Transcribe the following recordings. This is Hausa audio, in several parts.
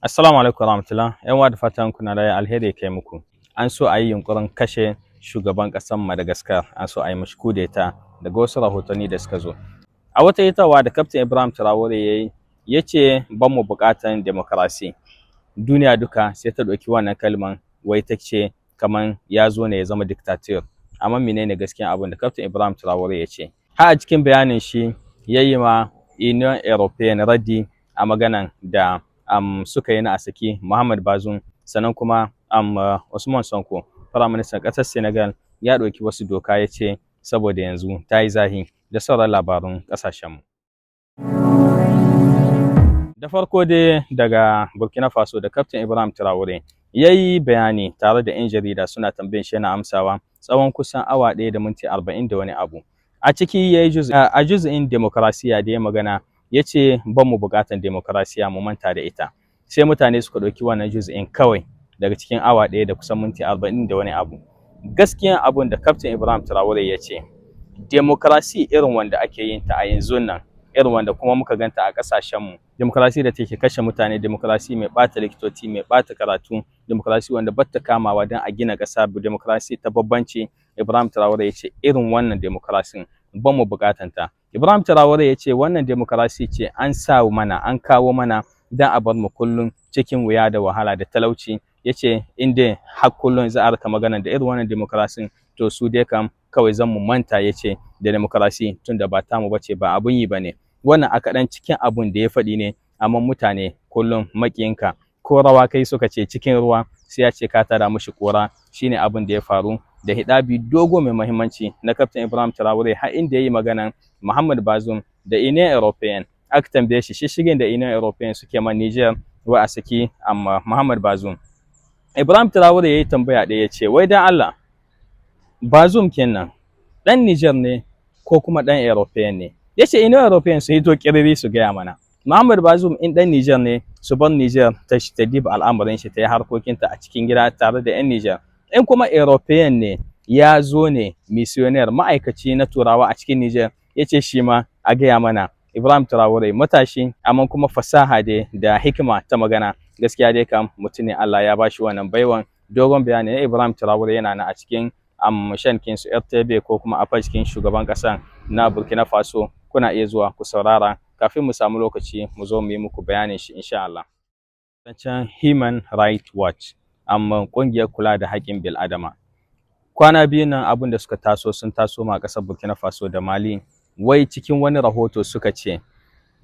Assalamu alaikum warahmatullah. Yan uwa da fatan kuna da alheri kai muku. An so a yi yunkurin kashe shugaban ƙasar Madagascar, an so a yi mashi kudeta daga wasu rahotanni da suka zo. A wata hitawa da Kaftin Ibrahim Traore ya yi, ya ce ban mu buƙatan demokarasi. Duniya duka sai ta ɗauki wannan kalman wai ta ce kaman ya zo ne ya zama dictator. Amma menene gaskiyan abin da Kaftin Ibrahim Traore ya ce? Har a cikin bayanin shi ya yi ma Union European raddi a maganan da suka yi na a saki Muhammad Bazoum, sannan kuma Usman Sonko, Firaministan ƙasar Senegal, ya ɗauki wasu doka ya ce saboda yanzu ta yi zahi, da sauran labarun ƙasashenmu. Da farko dai daga Burkina Faso da Kaftin Ibrahim Traore ya yi bayani tare da 'yan jarida suna tambayin shi yana amsawa tsawon kusan awa 1 da minti 40 da wani abu. A ciki ya yi a juz'in demokarasiya da ya magana, ya ce ban mu buƙatan demokarasiya mu manta da ita. Sai mutane suka ɗauki wannan juz'in kawai daga cikin awa 1 da kusan minti 40 da wani abu. Gaskiyan abun da Kaftin Ibrahim Traore ya ce, demokarasi irin wanda ake yin ta a yanzu nan, irin wanda kuma muka ganta a ƙasashenmu, demokarasi da take kashe mutane, demokarasi mai ɓata likitoci, mai ɓata karatu, demokarasi wanda bata kamawa don a gina ƙasa, demokarasi ta babbanci. Ibrahim Traore ya ce irin wannan demokarasi ban mu buƙatan ta. Ibrahim Traore ya ce wannan demokarasi ce an sa mana, an kawo mana don a bar mu kullum cikin wuya da wahala da talauci. Ya ce in dai har kullum za a rika magana da irin wannan demokarasi, to su dai kam kawai zan mu manta, ya ce, da demokarasi tun da ba tamu bace, ba abun yi bane. Wannan a kaɗan cikin abun da ya faɗi ne, amma mutane kullum maƙiyinka ko rawa kai suka ce cikin ruwa sai ya ce ka tada mushi ƙura. Shine abin da ya faru da hidabi dogo mai muhimmanci na Kaftin Ibrahim Traore, har inda yayi maganan Muhammad Bazoum da Union European. Aka tambaye shi shishigin da Union European suke man Niger wa a saki amma Muhammad Bazoum. Ibrahim Traore yayi tambaya ɗaya, ya ce wai dan Allah Bazoum kenan ɗan Niger ne ko kuma ɗan European ne? Ya ce Union European su hito kiriri su gaya mana. Muhammad Bazoum in ɗan Niger ne, su bar Niger ta diba al'amarin shi, ta yi harkokinta a cikin gida tare da 'yan Niger. In kuma European ne, ya zo ne missionaire, ma'aikaci na Turawa a cikin Niger, ya ce shi ma a gaya mana. Ibrahim Traore matashi, amma kuma fasaha da hikima ta magana, gaskiya dai kam mutum ne Allah ya bashi wannan baiwan. Dogon bayani na Ibrahim Traore yana na a cikin shankin su RTB ko kuma a cikin shugaban ƙasa na Burkina Faso. Kuna iya zuwa ku saurara kafin mu samu lokaci mu zo mu yi muku bayanin shi insha Allah. Zancen Human Rights Watch, ƙungiyar kula da haƙƙin bil'adama. Kwana biyu nan abin da suka taso sun taso ma ƙasar Burkina Faso da Mali. Wai cikin wani rahoto suka ce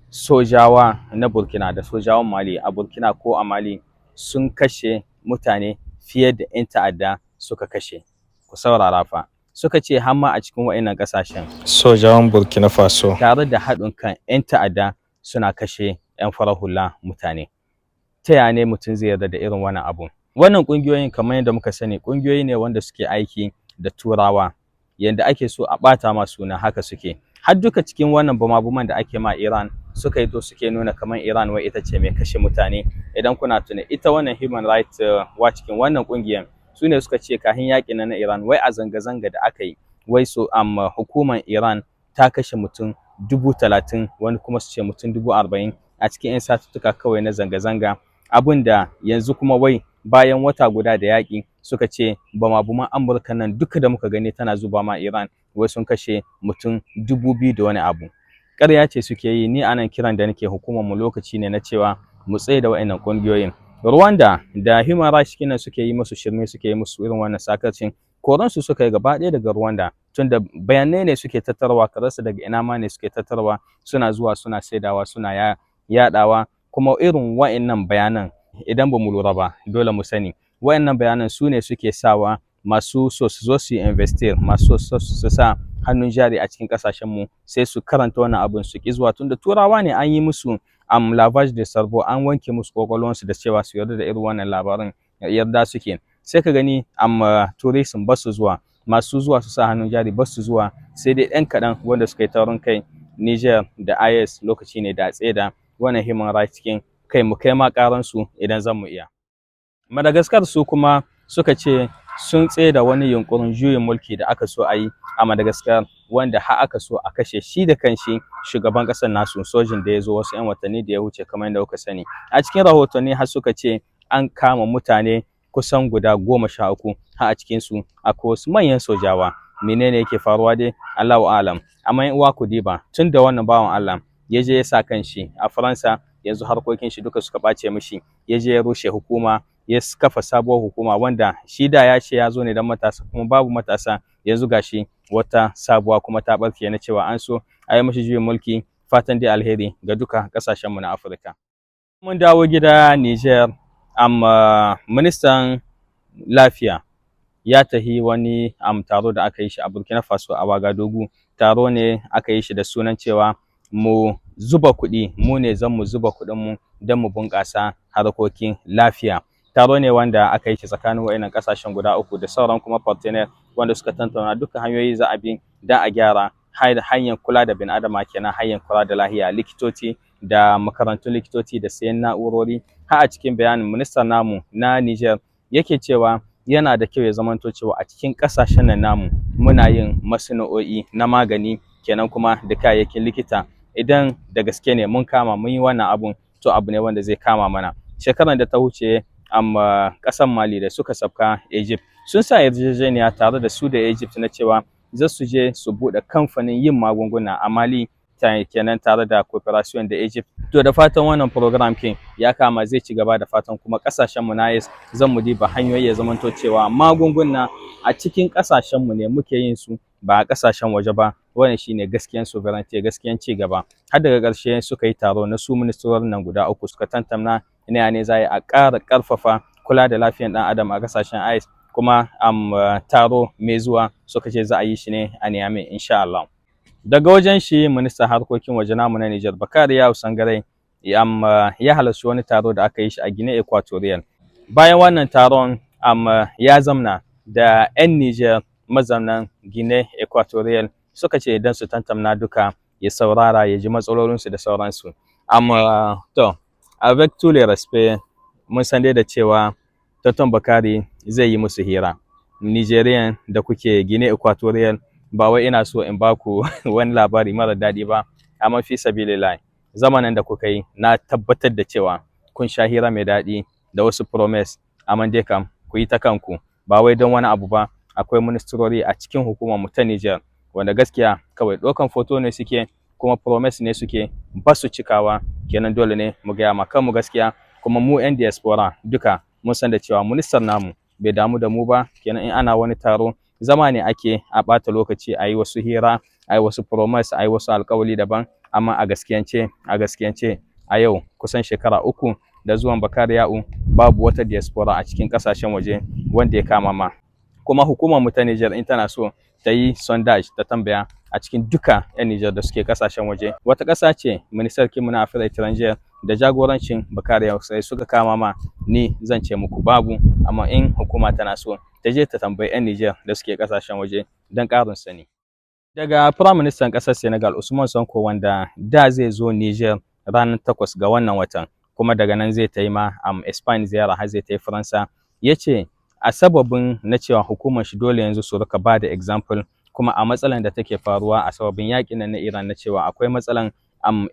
sojawa na Burkina da sojawan Mali a Burkina ko a Mali sun kashe mutane fiye da 'yan ta'adda suka kashe. Ku saurara fa. Suka ce hamma a cikin wa'innan ƙasashen sojawan Burkina Faso tare da haɗin kan 'yan ta'adda suna kashe 'yan farar hula mutane. Ta yaya ne mutum zai yarda da irin wannan abun? Wannan ƙungiyoyin kamar yadda muka sani ƙungiyoyi ne wanda suke aiki da Turawa. Yanda ake so a ɓata ma suna haka suke. Har duka cikin wannan bumabuman da ake ma Iran suka yi to suke nuna kamar Iran wai ita ce mai kashe mutane. Idan kuna tuna ita wannan Human Rights Watch cikin wannan ƙungiyar, su ne suka ce kahin yaƙin na Iran wai a zanga-zanga da aka yi, wai so hukumar Iran ta kashe mutum 30,000, wani kuma su ce mutum 40,000 a cikin 'yan satuttuka kawai na zanga-zanga. Abin da yanzu kuma wai bayan wata guda da yaƙi suka ce bumabuman Amurka nan duka da muka gani tana zuba ma Iran, wai sun kashe mutum 2,000 da wani abu. Ƙarya ce suke yi. Ni anan kiran da nake hukumar mu lokaci ne na cewa mu tsaye da wa'annan ƙungiyoyin. Rwanda da Human Rights kenan suke yi musu shirme, suke yi musu irin wannan sakarcin. Koransu suka yi gaba ɗaya daga Rwanda, tunda bayanai ne suke tattarwa, kararsa daga ina ma ne suke tattarwa, suna zuwa suna saidawa, suna yaɗawa. Kuma irin wa'annan bayanan idan ba mu lura ba, dole mu sani wa'annan bayanan su ne suke sawa masu so su zo su investir, masu so su sa hannun jari a cikin ƙasashenmu, sai su karanta wannan abun su ki zuwa, tunda Turawa ne an yi musu lavage de cerveau, an wanke musu kwakwalwansu da cewa su yarda da irin wannan labarin, yarda suke. Sai ka gani turai sun basu zuwa, masu zuwa su sa hannun jari basu zuwa, sai dai ɗan kaɗan wanda suka yi taurin kai. Niger da IS lokaci ne da tseda wannan Human Rights cikin kai mu kai ma ƙaransu idan zan mu iya. Madagascar su kuma suka ce sun tsaida wani yunkurin juyin mulki da aka so a yi a Madagascar, wanda har aka so a kashe shi da kanshi shugaban ƙasar nasu sojin da ya zo wasu 'yan watanni da ya wuce kamar yadda kuka sani. A cikin rahotanni har suka ce an kama mutane kusan guda 13 har a cikinsu akwai wasu manyan sojawa. Menene yake faruwa dai Allahu alam. Amma in uwa ku diba tun da wannan bawan Allah ya je ya sa kanshi a Faransa, yanzu harkokin shi duka suka ɓace mishi, ya je ya rushe hukuma, ya kafa sabuwar hukuma wanda shi da ya ce ya zo ne don matasa kuma babu matasa, yanzu gashi wata sabuwa kuma ta ɓarke na cewa an so a yi mashi juyin mulki. Fatan dai alheri ga duka ƙasashenmu na Afirka. Mun dawo gida Niger, amma ministan lafiya ya tahi wani taro da aka yi shi a Burkina Faso a Wagadugu. Taro ne aka yi shi da sunan cewa mu zuba kuɗi, mu ne zan mu zuba kuɗinmu don mu bunƙasa harkokin lafiya. Taro ne wanda aka yi shi tsakanin waɗannan ƙasashen guda uku da sauran kuma partner wanda suka tantauna duka hanyoyi za a bi don a gyara hanyar kula da bin adama, kenan hanyar kula da lahiya, likitoci da makarantun likitoci da sayan na'urori. Har a cikin bayanin ministan namu na Niger yake cewa yana da kyau ya zamanto cewa a cikin ƙasashen nan namu muna yin masana'o'i na magani, kenan kuma da kayayyakin likita. Idan da gaske ne mun kama mun yi wannan abun, to abu ne wanda zai kama mana. Shekarar da ta wuce ƙasar Mali da suka sabka Egypt sun sa yarjejeniya tare da su da Egypt na cewa za su je su buɗe kamfanin yin magunguna a Mali, kenan tare da cooperation da Egypt. To da fatan wannan program kin ya kama zai ci gaba, da fatan kuma ƙasashen mu na yes zan mu diba hanyoyi ya zamanto cewa magunguna a cikin ƙasashen mu ne muke yin su, ba a ƙasashen waje ba. Wannan shine gaskiyan sovereignty, gaskiyan ci gaba. Har daga ƙarshe suka yi taro na su ministorin nan guda uku, suka tantamna ne za a ƙara ƙarfafa kula da lafiyar ɗan adam a ƙasashen IS, kuma taro mai zuwa suka ce za a yi shi ne a Niamey insha Allah. Daga wajen shi ministan harkokin waje namu na Niger Bakari Yawu Sangarai ya halarci wani taro da aka yi shi a Guinea Equatorial. Bayan wannan taron ya zamna da 'yan Niger mazaunan Guinea Equatorial, suka ce idan su tantamna duka ya saurara ya ji matsalolinsu da sauransu. To avec tous les respects, mun san dai da cewa Tonton Bakari zai yi musu hira. Nigerian da kuke Guinea Equatorial, ba wai ina so in baku wani labari mara daɗi ba, amma fi sabilillah zamanin da kuka yi na tabbatar da cewa kun sha hira mai daɗi da wasu promise, amma dai kam ku yi ta kanku, ba wai don wani abu ba. Akwai ministrori a cikin hukumar mu ta Niger wanda gaskiya kawai ɗaukan foto ne suke, kuma promise ne suke, ba su cikawa. Kenan dole ne mu gaya ma kanmu gaskiya, kuma mu 'yan diaspora duka mun san da cewa ministan namu bai damu da mu ba. Kenan in ana wani taro zama ne ake a ɓata lokaci, a yi wasu hira, a yi wasu promise, a yi wasu alƙawali daban. Amma a gaskiyance a yau kusan shekara 3 da zuwan Bakari Yawu, babu wata diaspora a cikin ƙasashen waje wanda ya kama ma. Kuma hukumar mu ta Niger in tana so ta yi sondage ta tambaya a cikin duka 'yan Niger da suke ƙasashen waje, wata ƙasa ce ministarkin mu na Afirka Étrangère da jagorancin Bakari Yawu sai suka kama ma, ni zan ce muku babu. Amma in hukuma tana so ta je ta tambayi 'yan Niger da suke ƙasashen waje don ƙarin sani. Daga Prime Minister ƙasar Senegal Usman Sonko, wanda da zai zo Niger ranar 8 ga wannan watan, kuma daga nan zai ta yi ma Spain ziyara har zai ta yi Faransa, ya ce a sababin na cewa hukumar shi dole yanzu su rika ba da example, kuma a matsalan da take faruwa a sababin yaƙin nan na Iran na cewa akwai matsalan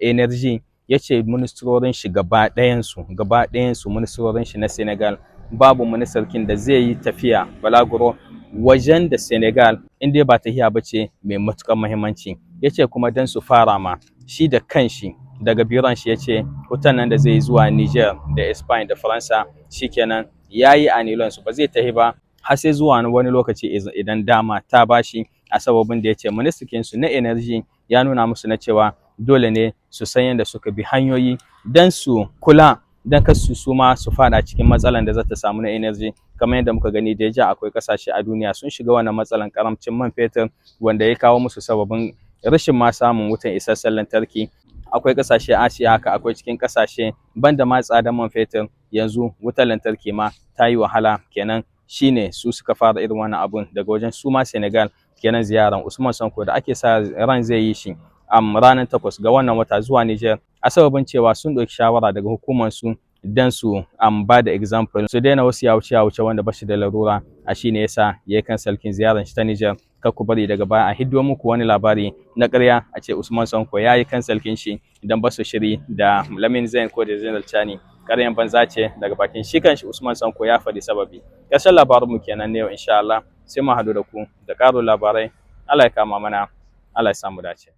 energy, ya ce ministrorin shi gaba ɗayansu ministrorin shi na Senegal babu ministarkin da zai yi tafiya balaguro wajen da Senegal in dai ba tahiya ba ce mai matuƙar muhimmanci. Ya ce kuma don su fara ma shi da kanshi daga biron shi, ya ce hutan nan da zai zuwa Niger da Spain da Faransa shikenan ya yi anilon su, ba zai tahi ba har sai zuwa wani lokaci idan dama ta bashi, a sababin da ya ce ministarkin su na energy ya nuna musu na cewa dole ne su san yadda suka bi hanyoyi don su kula, don kasu su ma su fada cikin matsalan da za ta samu na energy. Kamar yadda muka gani da ja akwai kasashe a duniya sun shiga wannan matsalan karamcin man fetur, wanda ya kawo musu sababin rashin ma samun wutan isasshen lantarki. Akwai kasashe Asiya haka, akwai cikin kasashe banda ma tsadan man fetur, yanzu wutar lantarki ma ta yi wahala. Kenan shine su suka fara irin wannan abun daga wajen su ma Senegal. Kenan ziyaran Usman Sonko da ake sa ran zai yi shi ranar 8 ga wannan wata zuwa Niger, a sababin cewa sun ɗauki shawara daga hukumar su dan su ba da example su daina wasu yawuce wanda ba shi da larura. A shine yasa yayi cancel kin ziyarar shi ta Niger. Kar ku bari daga baya a hiddo muku wani labari na ƙarya a ce Usman Sonko yayi cancel kin shi idan ba su shiri da Lamin Zain ko da Zainal Chani. Ƙaryan banza ce daga bakin shi kanshi Usman Sonko ya faɗi sababi. Ƙarshen labarin mu kenan ne yau insha Allah, sai mu haɗu da ku da ƙarin labarai. Allah ya kama mana, Allah ya samu dace.